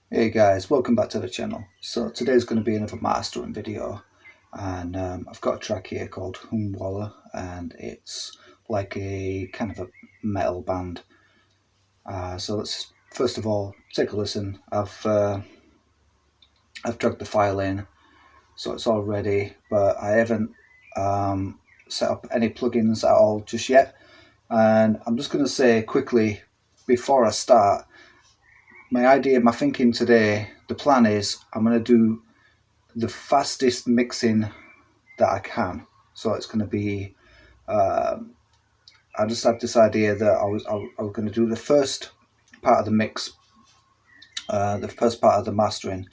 Hey guys, welcome back to the channel. So today's going to be another mastering video, and I've got a track here called Walla, and it's like a kind of a metal band. So let's first of all take a listen. I've dragged the file in, so it's all ready, but I haven't set up any plugins at all just yet. And I'm just going to say quickly before I start, my thinking today, the plan is I'm going to do the fastest mixing that I can. So it's going to be, I just had this idea that I was going to do the first part of the mix, the first part of the mastering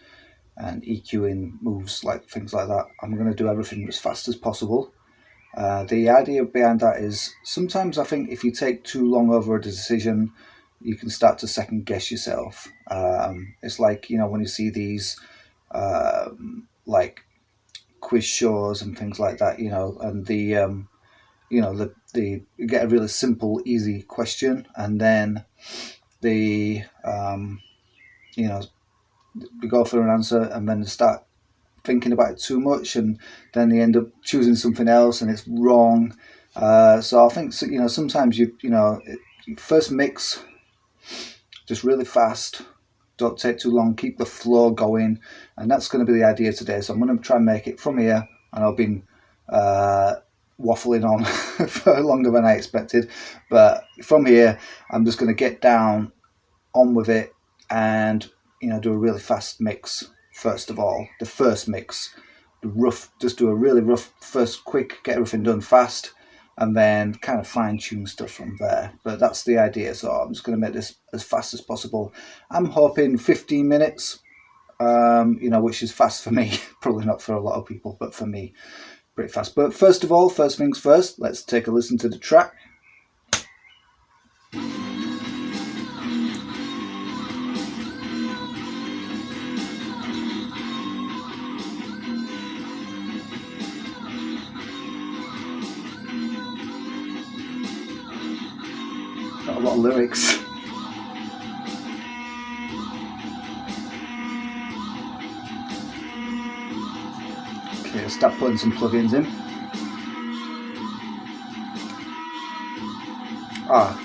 and EQing moves, like things like that. I'm going to do everything as fast as possible. The idea behind that is sometimes I think if you take too long over a decision, you can start to second guess yourself. It's like, when you see these like quiz shows and things like that, and the you get a really simple, easy question, and then the you know you go for an answer, and then they start thinking about it too much, and then they end up choosing something else, and it's wrong. So I think sometimes first mix just really fast. Don't take too long. Keep the flow going, and that's going to be the idea today. So I'm going to try and make it from here, and I've been waffling on for longer than I expected. But from here, I'm just going to get down on with it, and do a really fast mix. First of all, the first mix, just do a really rough first, quick, get everything done fast, and then kind of fine tune stuff from there. But that's the idea. So I'm just going to make this as fast as possible. I'm hoping 15 minutes, which is fast for me. Probably not for a lot of people, but for me, pretty fast. But first of all, first things first, let's take a listen to the track. Got a lot of lyrics. Okay, start putting some plugins in.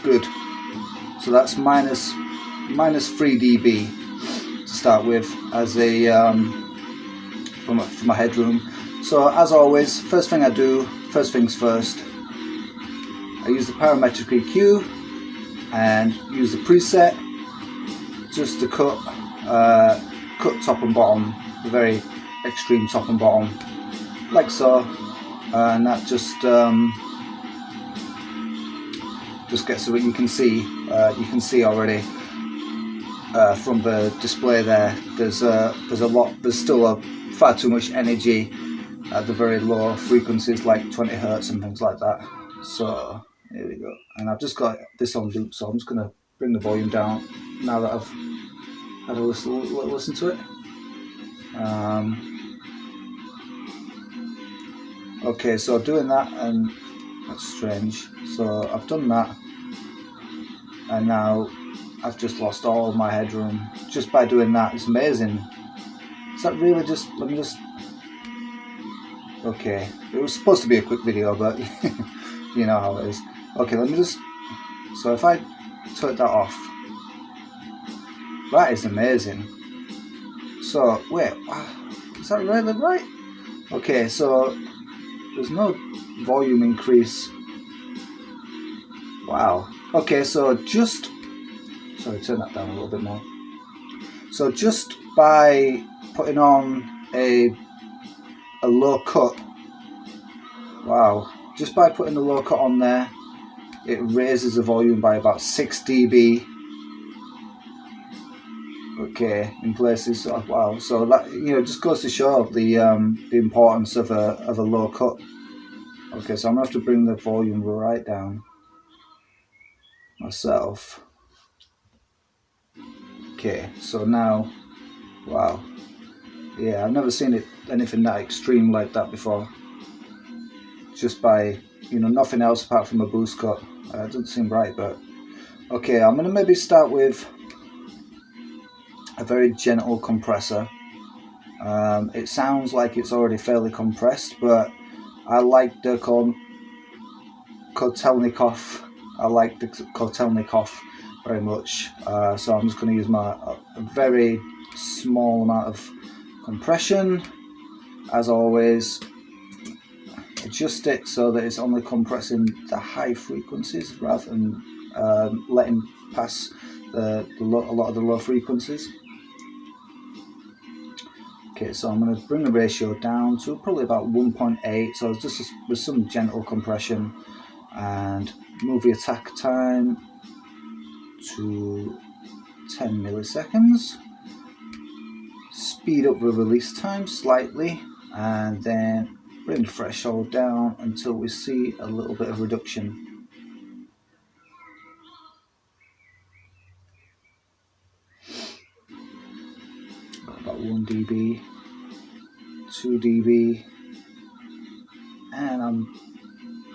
Good. So that's minus 3 dB to start with as a for my headroom. So as always, first things first, I use the parametric EQ and use the preset just to cut top and bottom, the very extreme top and bottom, like so, and that just gets to what you can see. You can see already from the display there. There's still far too much energy at the very low frequencies, like 20 hertz and things like that. So here we go, and I've just got this on loop, so I'm just going to bring the volume down now that I've had a listen to it. Okay, so doing that, and that's strange. So I've done that, and now I've just lost all my headroom just by doing that. It's amazing. Is that really just? Let me just. Okay, it was supposed to be a quick video, but you know how it is. Okay, let me just. So if I took that off, that is amazing. So wait, is that really right? Okay, so there's no volume increase. Wow. Okay, so just turn that down a little bit more. So just by putting on a low cut, wow, just by putting the low cut on there, it raises the volume by about 6 dB. Okay, in places. Wow, so that just goes to show the importance of a low cut. Okay, so I'm gonna have to bring the volume right down myself. Okay, so now, wow, yeah, I've never seen anything that extreme like that before. Just by nothing else apart from a boost cut. It doesn't seem right, but okay, I'm gonna maybe start with a very gentle compressor. It sounds like it's already fairly compressed, but I like the Kotelnikov. I like the Kotelnikov very much. So I'm just going to use a very small amount of compression. As always, adjust it so that it's only compressing the high frequencies rather than letting pass a lot of the low frequencies. Okay, so I'm going to bring the ratio down to probably about 1.8, so just with some gentle compression, and move the attack time to 10 milliseconds. Speed up the release time slightly, and then bring the threshold down until we see a little bit of reduction. About 1 dB, 2 dB, and I'm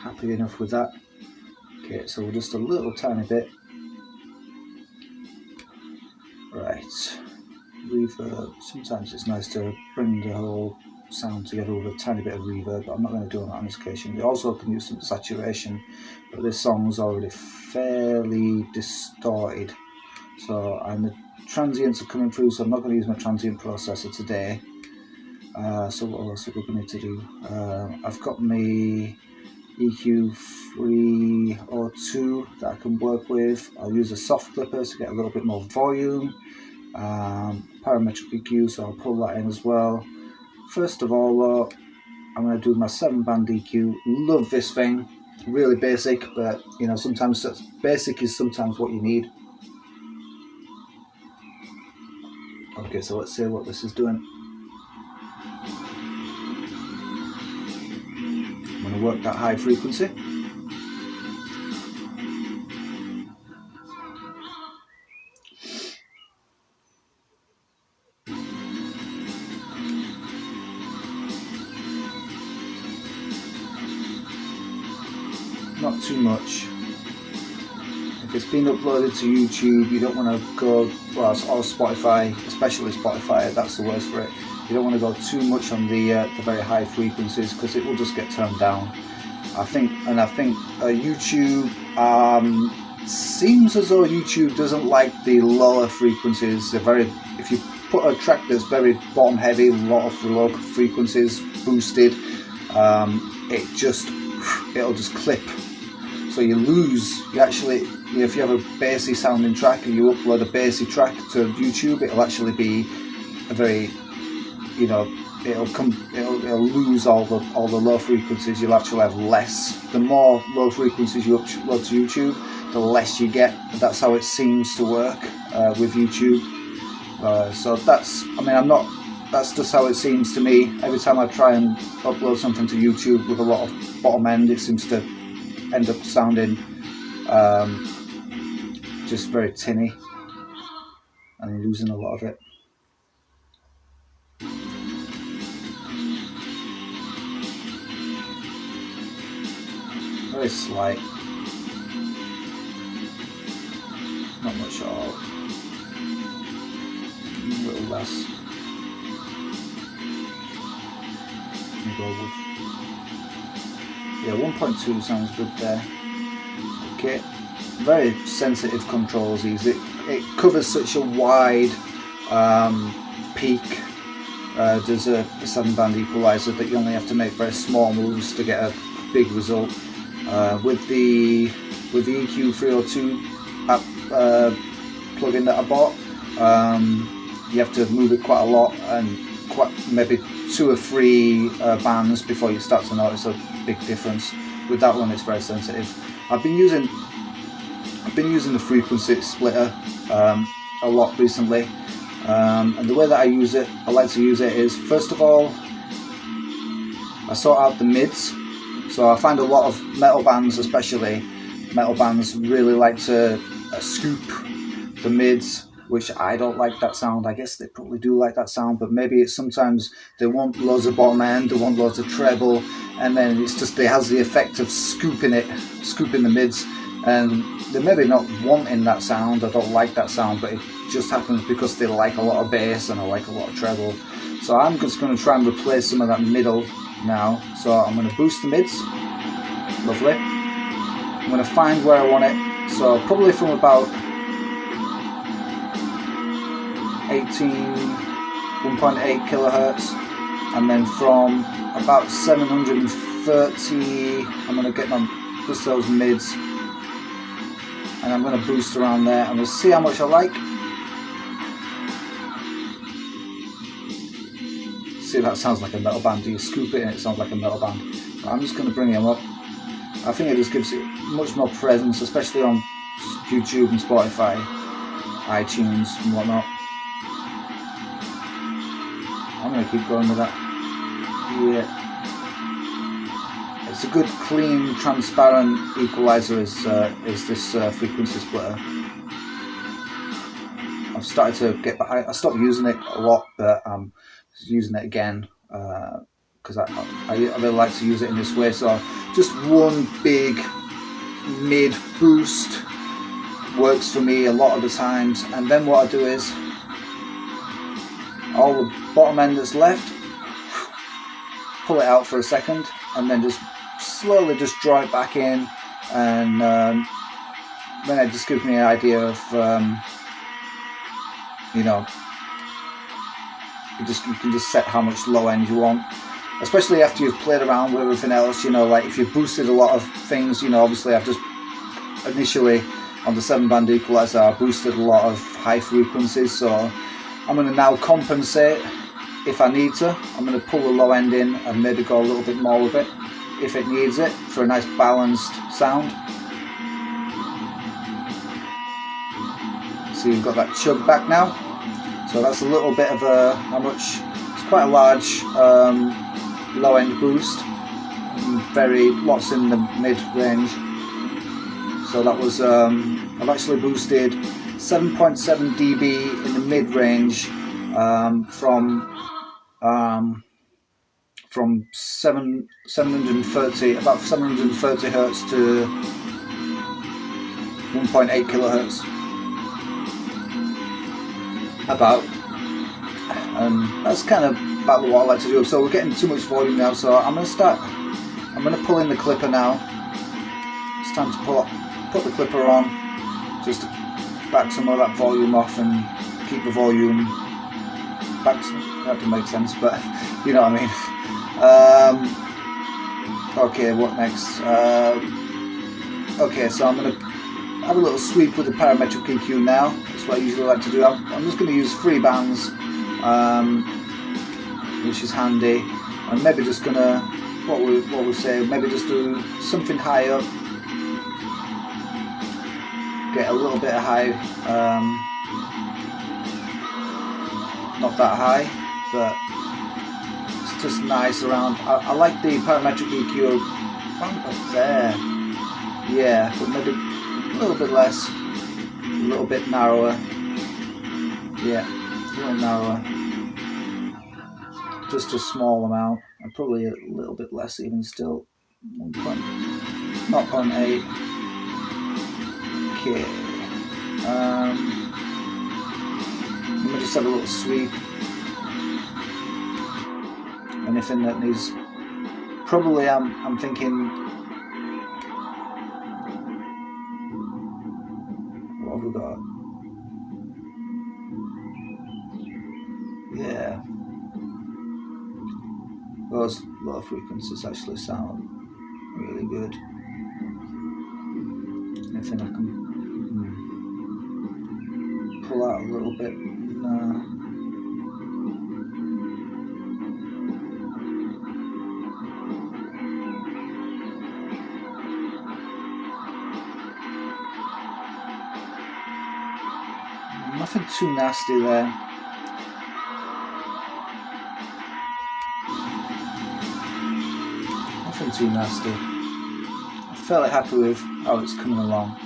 happy enough with that. Okay, so just a little tiny bit. Right, reverb. Sometimes it's nice to bring the whole sound together with a tiny bit of reverb, but I'm not going to do that on this occasion. You also can use some saturation, but this song's already fairly distorted. So the transients are coming through, so I'm not going to use my transient processor today. So what else are we going to do? I've got my EQ 302 that I can work with. I'll use a soft clipper to get a little bit more volume. Parametric EQ, so I'll pull that in as well. First of all though, I'm going to do my 7-band EQ. Love this thing, really basic, but you know, sometimes basic is sometimes what you need. Okay, so let's see what this is doing. I'm going to work that high frequency. Not too much. If it's been uploaded to YouTube, you don't want to go, well, or Spotify, especially Spotify, that's the worst for it. You don't want to go too much on the very high frequencies, because it will just get turned down. I think YouTube seems as though YouTube doesn't like the lower frequencies. If you put a track that's very bottom heavy, a lot of low frequencies boosted, it'll just clip. So if you have a bassy sounding track and you upload a bassy track to YouTube, it'll actually be a very, it'll lose all the low frequencies. You'll actually have less. The more low frequencies you upload to YouTube, the less you get. That's how it seems to work with YouTube. So that's just how it seems to me. Every time I try and upload something to YouTube with a lot of bottom end, it seems to end up sounding just very tinny and losing a lot of it. Very slight, not much at all, a little less. Yeah, 1.2 sounds good there. Okay, very sensitive controls. It covers such a wide peak. There's a 7-band equalizer that you only have to make very small moves to get a big result. With the EQ 302 plugin that I bought, you have to move it quite a lot, and maybe 2 or 3 bands before you start to notice a big difference. With that one, it's very sensitive. I've been using the frequency splitter a lot recently, and the way that I like to use it is, first of all, I sort out the mids. So I find a lot of metal bands really like to scoop the mids, which I don't like that sound. I guess they probably do like that sound, but maybe it's sometimes they want loads of bottom end, they want loads of treble, and then it has the effect of scooping the mids, and they're maybe not wanting that sound, I don't like that sound, but just happens because they like a lot of bass and I like a lot of treble. So I'm just going to try and replace some of that middle now. So I'm going to boost the mids. Lovely. I'm going to find where I want it. So probably from about 1.8 kilohertz, and then from about 730, I'm going to get just those mids, and I'm going to boost around there, and we'll see how much I like. See, that sounds like a metal band. You scoop it and it sounds like a metal band. But I'm just going to bring him up. I think it just gives it much more presence, especially on YouTube and Spotify, iTunes and whatnot. I'm going to keep going with that. Yeah. It's a good, clean, transparent equalizer is this frequency splitter. I've started to get back. I stopped using it a lot, but I'm using it again because I really like to use it in this way. So just one big mid boost works for me a lot of the times, and then what I do is all the bottom end that's left, pull it out for a second, and then just slowly just draw it back in, and then it just gives me an idea of you know, you can just set how much low end you want, especially after you've played around with everything else. You know, like if you've boosted a lot of things, you know, obviously I've just initially on the 7-band equalizer I boosted a lot of high frequencies, so I'm going to now compensate if I need to. I'm going to pull the low end in and maybe go a little bit more with it if it needs it for a nice balanced sound. So you've got that chug back now. So that's a little bit of it's quite a large low end boost. Lots in the mid range. So that was, I've actually boosted 7.7 dB in the mid range from 730 hertz to 1.8 kilohertz. That's kind of about what I like to do. So we're getting too much volume now, so I'm going to pull in the clipper now. It's time to put the clipper on, just to back some of that volume off and keep the volume back. That doesn't make sense, but you know what I mean. Okay, what next? Okay, so I'm going to have a little sweep with the parametric EQ now. That's what I usually like to do. I'm just going to use 3 bands, which is handy, and maybe just going to, what we say, maybe just do something high up, get a little bit of high, not that high, but it's just nice around. I like the parametric EQ around up there, yeah, but maybe a little bit less, a little bit narrower, yeah, a little narrower, just a small amount, and probably a little bit less even still, 0.8. Okay, let me just have a little sweep. Anything that needs, probably I'm thinking, what have we got? Yeah, those low frequencies actually sound really good. Anything I can pull out a little bit? No. Nothing too nasty there. Nothing too nasty. I'm fairly happy with how it's coming along.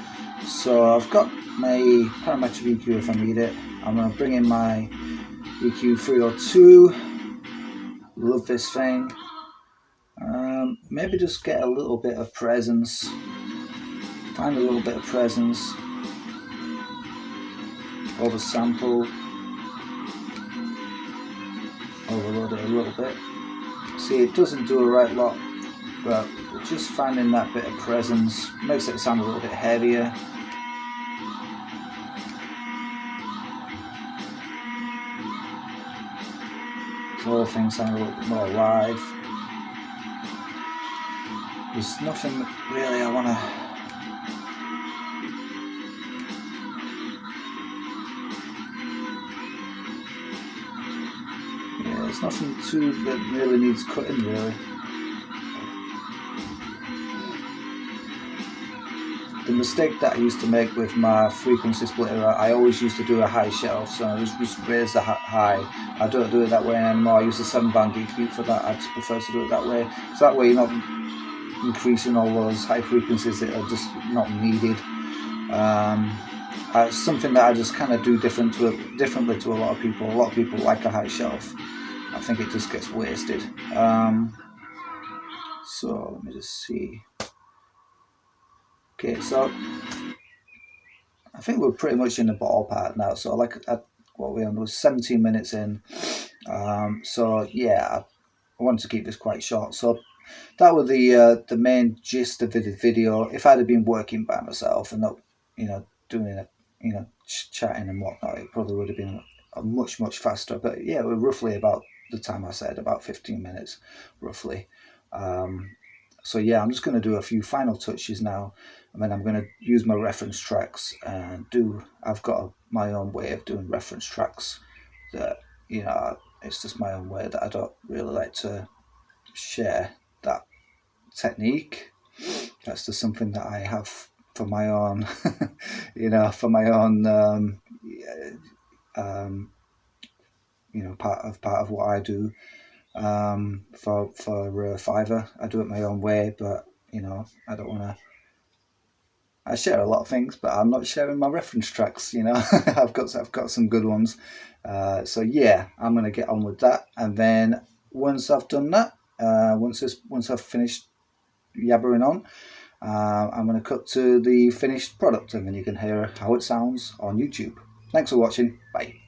So I've got my parametric EQ if I need it. I'm going to bring in my EQ 302. Love this thing. Maybe just get a little bit of presence. Find a little bit of presence. oversample, overload it a little bit. See, it doesn't do a right lot, but just finding that bit of presence makes it sound a little bit heavier. The whole thing sounds a little bit more alive. There's nothing really I want to... Yeah, there's nothing too that really needs cutting, really. The mistake that I used to make with my frequency splitter, I always used to do a high shelf, so I just raise the high. I don't do it that way anymore. I use the 7-band EQ for that. I just prefer to do it that way. So that way you're not increasing all those high frequencies that are just not needed. It's something that I just kind of do differently to a lot of people. A lot of people like a high shelf. I think it just gets wasted. So let me just see. Okay, so I think we're pretty much in the ballpark now. So what we was 17 minutes in. So yeah, I wanted to keep this quite short. So that was the main gist of the video. If I'd have been working by myself and not, doing it, chatting and whatnot, it probably would have been a much faster. But yeah, we're roughly about the time I said, about 15 minutes, roughly. So yeah, I'm just going to do a few final touches now, and then I'm going to use my reference tracks and I've got my own way of doing reference tracks that, it's just my own way that I don't really like to share that technique. That's just something that I have for my own, for my own, part of what I do. For Fiverr, I do it my own way, but I don't want to. I share a lot of things, but I'm not sharing my reference tracks. I've got some good ones. So yeah, I'm gonna get on with that, and then once I've done that, once I've finished yabbering on, I'm gonna cut to the finished product, and then you can hear how it sounds on YouTube. Thanks for watching. Bye.